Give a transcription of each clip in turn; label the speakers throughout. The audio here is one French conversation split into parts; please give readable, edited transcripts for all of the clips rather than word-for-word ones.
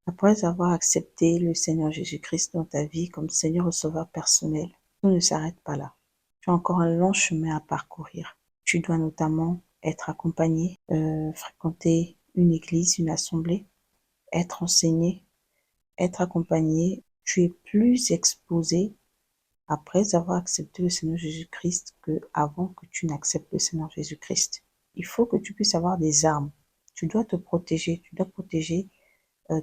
Speaker 1: Après avoir accepté le Seigneur Jésus-Christ dans ta vie comme Seigneur et Sauveur personnel, tout ne s'arrête pas là. Tu as encore un long chemin à parcourir. Tu dois notamment être accompagné, fréquenter une église, une assemblée, être enseigné, être accompagné. Tu es plus exposé après avoir accepté le Seigneur Jésus-Christ que avant que tu n'acceptes le Seigneur Jésus-Christ. Il faut que tu puisses avoir des armes. Tu dois te protéger, tu dois protéger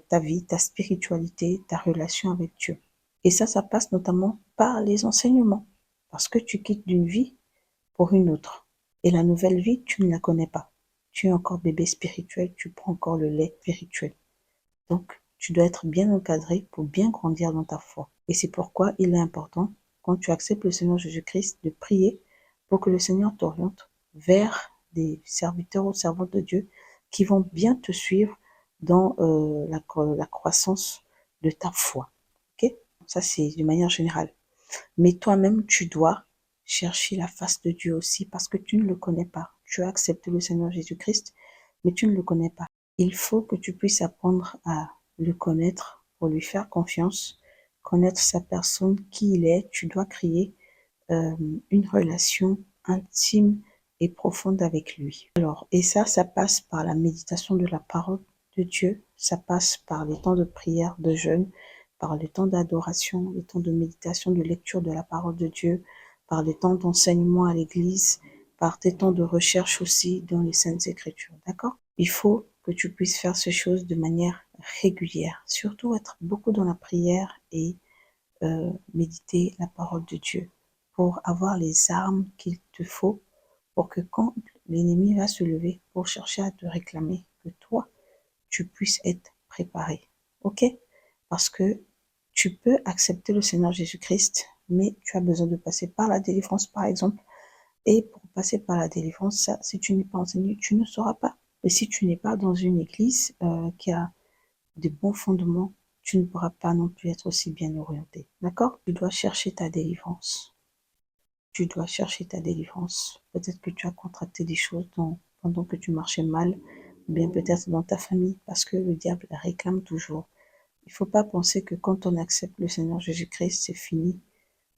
Speaker 1: ta vie, ta spiritualité, ta relation avec Dieu. Et ça passe notamment par les enseignements. Parce que tu quittes d'une vie pour une autre. Et la nouvelle vie, tu ne la connais pas. Tu es encore bébé spirituel, tu prends encore le lait spirituel. Donc, tu dois être bien encadré pour bien grandir dans ta foi. Et c'est pourquoi il est important, quand tu acceptes le Seigneur Jésus-Christ, de prier pour que le Seigneur t'oriente vers des serviteurs ou servantes de Dieu qui vont bien te suivre dans la croissance de ta foi. Ok? Ça, c'est de manière générale. Mais toi-même, tu dois chercher la face de Dieu aussi parce que tu ne le connais pas. Tu as accepté le Seigneur Jésus-Christ, mais tu ne le connais pas. Il faut que tu puisses apprendre à le connaître pour lui faire confiance, connaître sa personne, qui il est. Tu dois créer une relation intime et profonde avec lui. Alors, et ça passe par la méditation de la parole de Dieu, ça passe par les temps de prière, de jeûne, par les temps d'adoration, les temps de méditation, de lecture de la parole de Dieu, par les temps d'enseignement à l'église, par tes temps de recherche aussi dans les Saintes Écritures, d'accord? Il faut que tu puisses faire ces choses de manière régulière, surtout être beaucoup dans la prière et méditer la parole de Dieu pour avoir les armes qu'il te faut pour que quand l'ennemi va se lever pour chercher à te réclamer, que toi, tu puisses être préparé. Ok? Parce que tu peux accepter le Seigneur Jésus-Christ, mais tu as besoin de passer par la délivrance, par exemple. Et pour passer par la délivrance, ça, si tu n'es pas enseigné, tu ne sauras pas. Et si tu n'es pas dans une église qui a de bons fondements, tu ne pourras pas non plus être aussi bien orienté. D'accord? Tu dois chercher ta délivrance. Tu dois chercher ta délivrance. Peut-être que tu as contracté des choses pendant que tu marchais mal, ou bien peut-être dans ta famille, parce que le diable réclame toujours. Il ne faut pas penser que quand on accepte le Seigneur Jésus-Christ, c'est fini.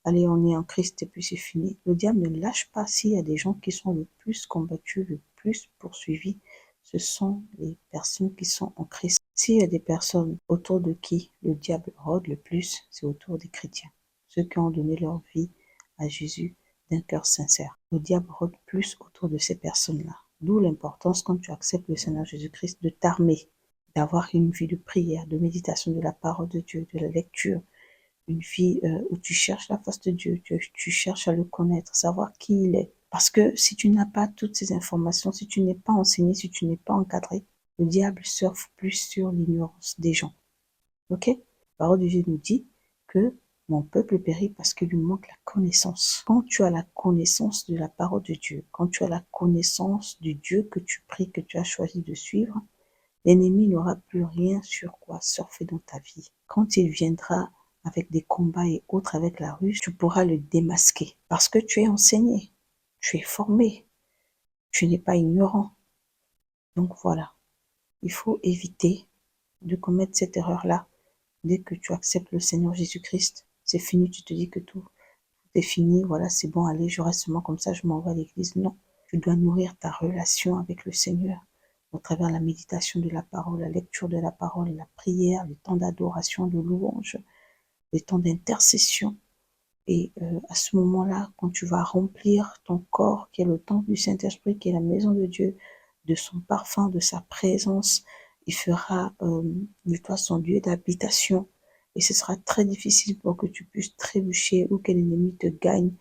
Speaker 1: Allez, on est en Christ et puis c'est fini. Le diable ne lâche pas. S'il y a des gens qui sont le plus combattus, le plus poursuivis, ce sont les personnes qui sont en Christ. S'il y a des personnes autour de qui le diable rôde le plus, c'est autour des chrétiens. Ceux qui ont donné leur vie à Jésus d'un cœur sincère. Le diable rôde plus autour de ces personnes-là. D'où l'importance, quand tu acceptes le Seigneur Jésus-Christ, de t'armer, d'avoir une vie de prière, de méditation de la parole de Dieu, de la lecture, une vie où tu cherches la face de Dieu, tu cherches à le connaître, savoir qui il est. Parce que si tu n'as pas toutes ces informations, si tu n'es pas enseigné, si tu n'es pas encadré, le diable surfe plus sur l'ignorance des gens. Ok? La parole de Dieu nous dit que mon peuple périt parce qu'il lui manque la connaissance. Quand tu as la connaissance de la parole de Dieu, quand tu as la connaissance du Dieu que tu pries, que tu as choisi de suivre, l'ennemi n'aura plus rien sur quoi surfer dans ta vie. Quand il viendra avec des combats et autres avec la ruse, tu pourras le démasquer parce que tu es enseigné, tu es formé, tu n'es pas ignorant. Donc voilà, il faut éviter de commettre cette erreur-là. Dès que tu acceptes le Seigneur Jésus-Christ, c'est fini, tu te dis que tout est fini, voilà, c'est bon, allez, je reste seulement comme ça, je m'en vais à l'église. Non, tu dois nourrir ta relation avec le Seigneur au travers de la méditation de la parole, la lecture de la parole, la prière, les temps d'adoration, de louange, les temps d'intercession. Et à ce moment-là, quand tu vas remplir ton corps, qui est le temple du Saint-Esprit, qui est la maison de Dieu, de son parfum, de sa présence, il fera de toi son lieu d'habitation. Et ce sera très difficile pour que tu puisses trébucher ou que l'ennemi te gagne